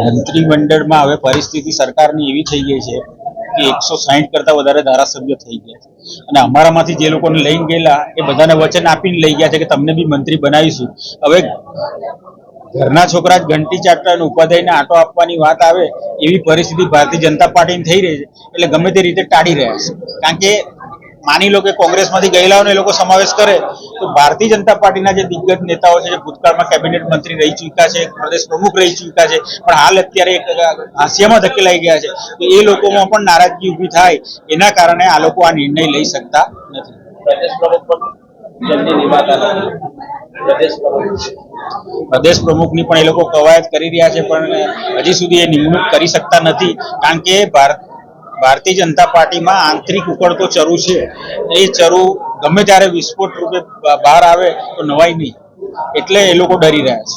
મંત્રીમંડળમાં હવે પરિસ્થિતિ સરકારની એવી થઈ ગઈ છે કે 160 કરતા વધારે ધારાસભ્યો થઈ ગયા છે અને અમારામાંથી જે લોકોને લઈને ગયેલા એ બધાને વચન આપીને લઈ ગયા છે કે તમને બી મંત્રી બનાવીશું. હવે ઘરના છોકરા જ ઘંટી ચાટતા અને ઉપાધ્યાયને આટો આપવાની વાત આવે એવી પરિસ્થિતિ ભારતીય જનતા પાર્ટીની થઈ રહી છે. એટલે ગમે તે રીતે ટાળી રહ્યા છે. કારણ કે માની લો કે કોંગ્રેસમાંથી ગયેલાઓને એ લોકો સમાવેશ કરે તો ભારતીય જનતા પાર્ટીના જે દિગ્ગજ નેતાઓ છે, જે ભૂતકાળમાં કેબિનેટ મંત્રી રહી ચૂક્યા છે, પ્રદેશ પ્રમુખ રહી ચૂક્યા છે, પણ હાલ અત્યારે એક હાંસિયામાં ધકેલાઈ ગયા છે, તો એ લોકોમાં પણ નારાજગી ઊભી થાય એના કારણે આ લોકો આ નિર્ણય લઈ શકતા નથી. પ્રદેશ પ્રમુખની પણ એ લોકો કવાયત કરી રહ્યા છે, પણ હજી સુધી એ નિમણૂક કરી શકતા નથી. કારણ કે ભારતીય જનતા પાર્ટીમાં આંતરિક ઉકળતો ચરુ છે. એ ચરુ ગમે ત્યારે વિસ્ફોટ રૂપે બહાર આવે તો નવાઈ નહીં, એટલે એ લોકો ડરી રહ્યા છે.